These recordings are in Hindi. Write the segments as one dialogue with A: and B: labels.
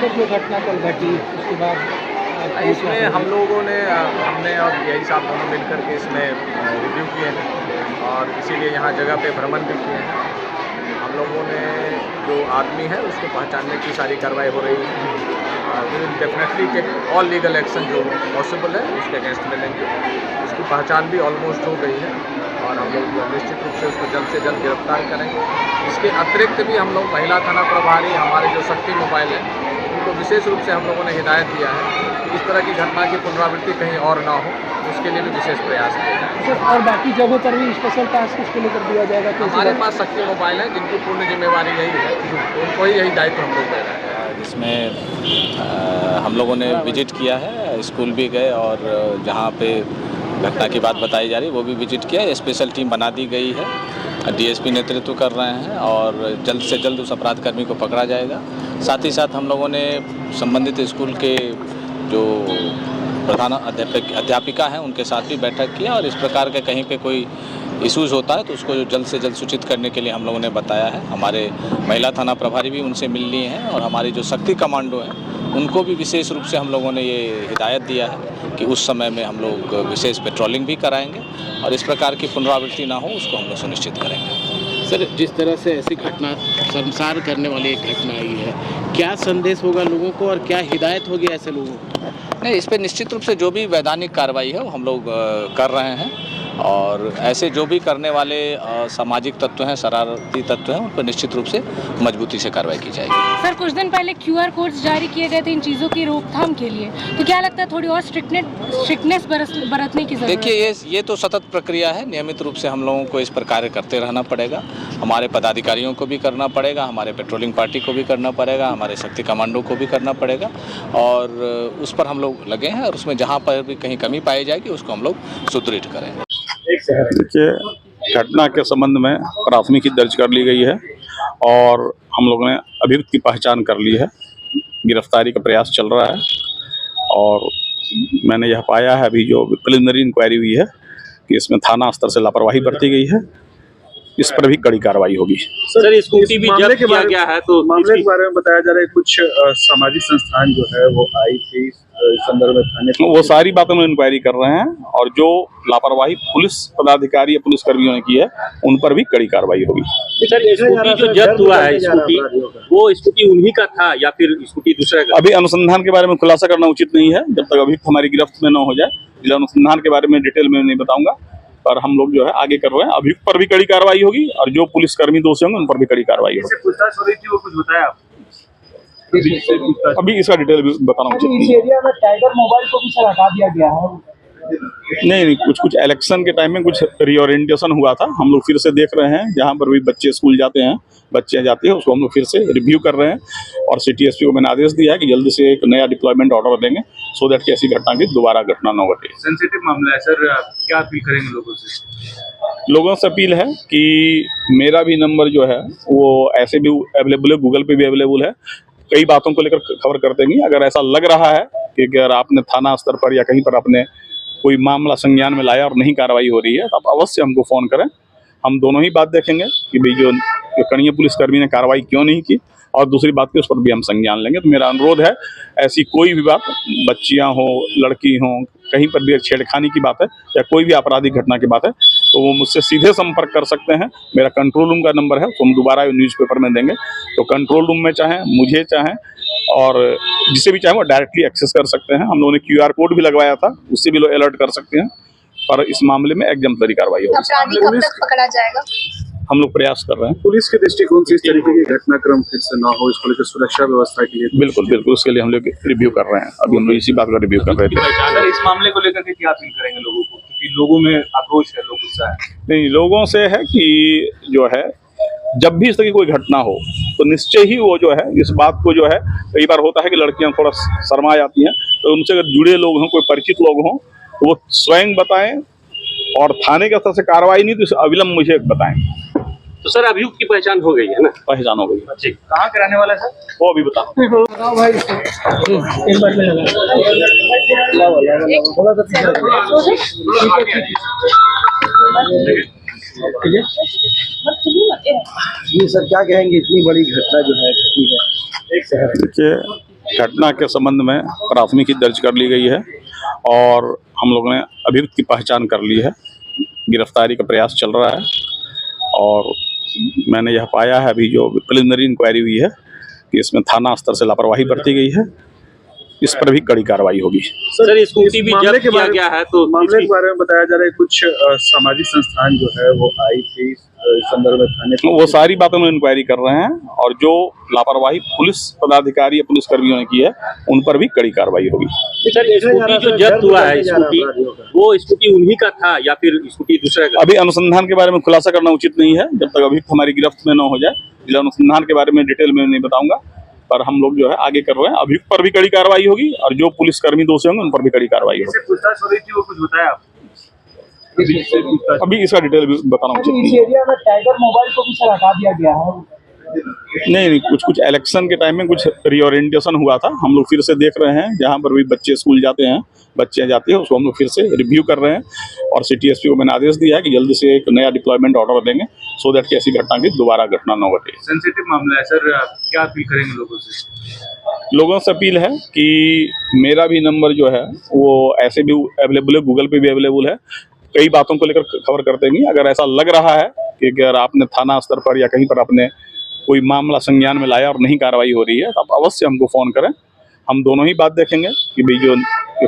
A: जो घटना कल घटी उसके बाद
B: इसमें हमने और यही साहब दोनों मिलकर के इसमें रिव्यू किए हैं और इसीलिए यहाँ जगह पे भ्रमण भी किए हैं। हम लोगों ने जो आदमी है उसको पहचानने की सारी कार्रवाई हो रही है। Definitely take all legal action जो पॉसिबल है उसके अगेंस्ट में लेंगे। उसकी पहचान भी ऑलमोस्ट हो गई है और हम लोग निश्चित रूप से उसको जल्द से जल्द गिरफ्तार करेंगे। इसके अतिरिक्त भी हम लोग महिला थाना प्रभारी हमारे जो शक्ति मोबाइल है उनको विशेष रूप से हम लोगों ने हिदायत दिया है कि इस तरह की घटना की पुनरावृत्ति कहीं और ना हो, उसके लिए भी विशेष प्रयास किया जाए।
A: और बाकी जगहों पर भी स्पेशल टास्क उसके लिए कर दिया जाएगा।
B: हमारे पास शक्ति मोबाइल है जिनकी पूर्ण जिम्मेवारी यही है, तो उनको ही यही दायित्व हम लोग दे रहे हैं।
C: जिसमें हम लोगों ने विजिट किया है, स्कूल भी गए और जहाँ पे घटना की बात बताई जा रही है वो भी विजिट किया है। स्पेशल टीम बना दी गई है, डीएसपी नेतृत्व कर रहे हैं और जल्द से जल्द उस अपराध कर्मी को पकड़ा जाएगा। साथ ही साथ हम लोगों ने संबंधित स्कूल के जो प्रधान अध्यापिका हैं उनके साथ भी बैठक किया और इस प्रकार के कहीं पे कोई इश्यूज़ होता है तो उसको जल्द से जल्द सूचित करने के लिए हम लोगों ने बताया है। हमारे महिला थाना प्रभारी भी उनसे मिल लिए हैं और हमारी जो शक्ति कमांडो हैं उनको भी विशेष रूप से हम लोगों ने ये हिदायत दिया है कि उस समय में हम लोग विशेष पेट्रोलिंग भी कराएंगे और इस प्रकार की पुनरावृत्ति ना हो उसको हम लोग सुनिश्चित करेंगे।
D: सर, जिस तरह से ऐसी घटना शर्मसार करने वाली एक घटना आई है, क्या संदेश होगा लोगों को और क्या हिदायत होगी ऐसे लोगों को?
C: नहीं, इस पर निश्चित रूप से जो भी वैधानिक कार्रवाई है वो हम लोग कर रहे हैं और ऐसे जो भी करने वाले सामाजिक तत्व हैं, शरारती तत्व हैं, उन पर निश्चित रूप से मजबूती से कार्रवाई की जाएगी।
E: सर, कुछ दिन पहले QR कोड्स जारी किए गए थे इन चीज़ों की रोकथाम के लिए, तो क्या लगता है थोड़ी और स्ट्रिक्टनेस बरतने की जरूरत है?
C: देखिए, ये तो सतत प्रक्रिया है। नियमित रूप से हम लोगों को इस पर कार्य करते रहना पड़ेगा। हमारे पदाधिकारियों को भी करना पड़ेगा, हमारे पेट्रोलिंग पार्टी को भी करना पड़ेगा, हमारे शक्ति कमांडो को भी करना पड़ेगा और उस पर हम लोग लगे हैं और उसमें जहाँ पर भी कहीं कमी पाई जाएगी उसको हम लोग सुदृढ़ करेंगे।
F: देखिए, घटना के संबंध में प्राथमिकी दर्ज कर ली गई है और हम लोगों ने अभियुक्त की पहचान कर ली है। गिरफ्तारी का प्रयास चल रहा है और मैंने यह पाया है अभी जो प्रिलिमिनरी इंक्वायरी हुई है कि इसमें थाना स्तर से लापरवाही बरती गई है। इस पर भी कड़ी कार्रवाई होगी।
G: सर, स्कूटी भी जब्त किया गया है, तो
H: मामले के बारे में बताया जा रहा है कुछ सामाजिक संस्थान जो है वो आई थी इस संदर्भ में थाने में,
F: वो सारी बातों में इंक्वायरी कर रहे हैं और जो लापरवाही पुलिस पदाधिकारी या पुलिस कर्मियों ने की है उन पर भी कड़ी कार्रवाई होगी।
G: सर, स्कूटी जो जब्त हुआ है वो स्कूटी उन्हीं का था या फिर स्कूटी दूसरे का?
F: अभी अनुसंधान के बारे में खुलासा करना उचित नहीं है जब तक अभियुक्त हमारी गिरफ्त में न हो जाए। जिला अनुसंधान के बारे में डिटेल में नहीं बताऊंगा और हम लोग जो है आगे कर रहे हैं। अभियुक्त पर भी कड़ी कार्रवाई होगी और जो पुलिसकर्मी दोषी होंगे उन पर भी कड़ी कार्रवाई होगी।
H: पूछताछ हो रही थी, वो कुछ बताया आप?
F: अभी इसका डिटेल भी बताना उचित नहीं
A: इस एरिया में टाइगर मोबाइल को भी सर हटा दिया गया है।
F: नहीं, कुछ इलेक्शन के टाइम में कुछ रीओरिएंटेशन हुआ था। हम लोग फिर से देख रहे हैं, जहाँ पर भी बच्चे स्कूल जाते हैं, बच्चे जाती है, उसको हम लोग फिर से रिव्यू कर रहे हैं और सिटी एसपी को मैंने आदेश दिया है कि जल्दी से एक नया डिप्लॉयमेंट ऑर्डर देंगे सो दैट कि ऐसी घटना की दोबारा घटना न घटे।
H: सेंसिटिव मामला है सर, क्या अपील करेंगे लोगों से?
F: लोगों से अपील है कि मेरा भी नंबर जो है वो ऐसे भी अवेलेबल है, गूगल पे भी अवेलेबल है। कई बातों को लेकर खबर कर देंगे। अगर ऐसा लग रहा है कि अगर आपने थाना स्तर पर या कहीं पर आपने कोई मामला संज्ञान में लाया और नहीं कार्रवाई हो रही है तो आप अवश्य हमको फ़ोन करें। हम दोनों ही बात देखेंगे कि भाई जो कनीय पुलिसकर्मी ने कार्रवाई क्यों नहीं की और दूसरी बात की उस पर भी हम संज्ञान लेंगे। तो मेरा अनुरोध है, ऐसी कोई भी बात, बच्चियां हो, लड़की हो, कहीं पर भी छेड़खानी की बात है या कोई भी आपराधिक घटना की बात है तो वो मुझसे सीधे संपर्क कर सकते हैं। मेरा कंट्रोल रूम का नंबर है, तो हम दोबारा न्यूज़पेपर में देंगे। तो कंट्रोल रूम में चाहें, मुझे चाहें और जिसे भी चाहें वो डायरेक्टली एक्सेस कर सकते हैं। हम लोगों ने QR कोड भी लगवाया था, उससे भी लोग अलर्ट कर सकते हैं और इस मामले में एग्जाम्पलरी कार्रवाई होगी।
I: अपराधी कब तक पकड़ा जाएगा?
F: हम लोग प्रयास कर रहे हैं।
H: पुलिस के दृष्टिकोण से इस तरीके के घटनाक्रम फिर से ना हो, इसको लेकर सुरक्षा व्यवस्था के लिए
F: बिल्कुल उसके लिए हम लोग रिव्यू कर रहे हैं। अभी हम लोग इसी बात का रिव्यू कर रहे थे।
H: सर, इस मामले को लेकर के क्या अपील करेंगे लोगों को, क्योंकि लोगों में आक्रोश है, लोग गुस्सा है?
F: नहीं, लोगों से है कि जो है जब भी इस तरह की कोई घटना हो तो निश्चय ही वो जो है इस बात को जो है, कई बार होता है कि लड़कियां थोड़ा शर्मा जाती हैं, तो उनसे अगर जुड़े लोग हों, कोई परिचित लोग हों तो वो स्वयं बताएं और थाने के स्तर से कार्रवाई नहीं तो अविलंब मुझे बताएं।
G: तो सर, अभियुक्त की पहचान हो गई है ना?
F: पहचान हो गई।
G: ठीक, कहाँ के रहने वाला है सर?
F: वो अभी बताओ
A: भाई एक बार में लगा जी सर, क्या कहेंगे इतनी बड़ी घटना जो है घटी है एक शहर में?
F: देखिए, घटना के संबंध में प्राथमिकी दर्ज कर ली गई है और हम लोगों ने अभियुक्त की पहचान कर ली है। गिरफ्तारी का प्रयास चल रहा है और मैंने यह पाया है अभी जो प्रिलिमिनरी इंक्वायरी हुई है कि इसमें थाना स्तर से लापरवाही बरती गई है। इस पर भी कड़ी कार्रवाई होगी।
G: सर स्कूटी भी जब्त किया गया है, तो
H: मामले के बारे में बताया जा रहा है कुछ सामाजिक संस्थान जो है वो आई थी इस संदर्भ में थाने पे।
F: वो सारी बातों में इंक्वायरी कर रहे हैं और जो लापरवाही पुलिस पदाधिकारी या पुलिस कर्मियों ने की है उन पर भी कड़ी कार्रवाई होगी।
G: सर स्कूटी जो जब्त हुआ है स्कूटी, वो स्कूटी उन्हीं का था या फिर स्कूटी दूसरे का?
F: अभी अनुसंधान के बारे में खुलासा करना उचित नहीं है जब तक अभियुक्त हमारी गिरफ्त में न हो जाए। जिला अनुसंधान के बारे में डिटेल में नहीं बताऊंगा, पर हम लोग जो है आगे कर रहे हैं। अभियुक्त पर भी कड़ी कार्रवाई होगी और जो पुलिसकर्मी दोषी होंगे उन पर भी कड़ी कार्रवाई होगी।
H: पूछताछ हो रही थी, वो कुछ बताया आप?
F: अभी इसका डिटेल भी बताना उचित
A: इस
F: नहीं है।
A: एरिया में टाइगर मोबाइल को भी सर हटा दिया गया है।
F: नहीं, कुछ इलेक्शन के टाइम में कुछ रिओरिएंटेशन हुआ था। हम लोग फिर से देख रहे हैं, जहाँ पर भी बच्चे स्कूल जाते हैं, बच्चियाँ जाती हैं, उसको हम लोग फिर से रिव्यू कर रहे हैं और सिटी एसपी को मैंने आदेश दिया है कि जल्दी से एक नया डिप्लॉयमेंट ऑर्डर देंगे सो दैट कि ऐसी घटना की दोबारा घटना न घटे।
H: सेंसिटिव मामला है सर, क्या अपील करेंगे लोगों से?
F: लोगों से अपील है कि मेरा भी नंबर जो है वो ऐसे भी अवेलेबल है, गूगल पे भी अवेलेबल है। कई बातों को लेकर खबर करते नहीं। अगर ऐसा लग रहा है कि अगर आपने थाना स्तर पर या कहीं पर आपने कोई मामला संज्ञान में लाया और नहीं कार्रवाई हो रही है तो आप अवश्य हमको फ़ोन करें। हम दोनों ही बात देखेंगे कि भाई जो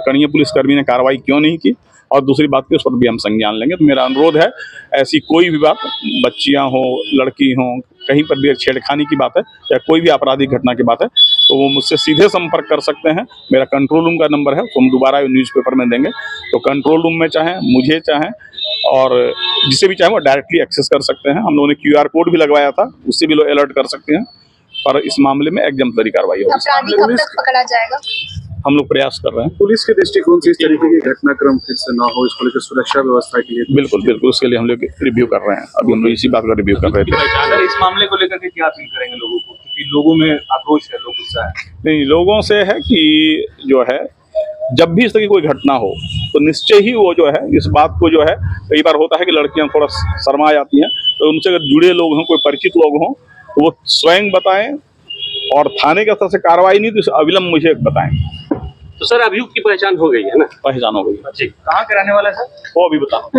F: कनीय पुलिसकर्मी ने कार्रवाई क्यों नहीं की, और दूसरी बात की उस पर भी हम संज्ञान लेंगे। तो मेरा अनुरोध है, ऐसी कोई भी बात, बच्चियां हो, लड़की हो, कहीं पर भी छेड़खानी की बात है या कोई भी आपराधिक घटना की बात है तो वो मुझसे सीधे संपर्क कर सकते हैं। मेरा कंट्रोल रूम का नंबर है, तो हम दोबारा न्यूज़पेपर में देंगे। तो कंट्रोल रूम में चाहें, मुझे चाहें और जिसे भी चाहें वो डायरेक्टली एक्सेस कर सकते हैं। हम लोगों ने QR कोड भी लगवाया था, उससे भी लोग अलर्ट कर सकते हैं। पर इस मामले में एग्जाम्पलरी कार्रवाई होगी।
I: अपराधी कब तक पकड़ा जाएगा?
F: हम लोग प्रयास कर रहे हैं।
H: पुलिस के दृष्टिकोण से इस तरीके की घटनाक्रम फिर से ना हो, इसको लेकर सुरक्षा व्यवस्था के लिए
F: बिल्कुल उसके लिए हम लोग रिव्यू कर रहे हैं। अभी हम लोग इसी बात का रिव्यू कर रहे थे।
H: सर इस मामले को लेकर के क्या अपील करेंगे लोगों को, क्योंकि लोगों में आक्रोश है, लोग गुस्सा है?
F: नहीं, लोगों से है कि जो है जब भी इस तरह की कोई घटना हो तो निश्चय ही वो जो है इस बात को जो है, कई बार होता है कि लड़कियां थोड़ा शर्मा जाती हैं, तो उनसे अगर जुड़े लोग हों, कोई परिचित लोग हों तो वो स्वयं बताएं और थाने के स्तर से कार्रवाई नहीं तो अविलंब मुझे बताएं।
G: तो सर अभियुक्त की पहचान हो गई है ना?
F: पहचान हो गई।
H: कहाँ के रहने वाला है सर?
F: वो अभी बताओ।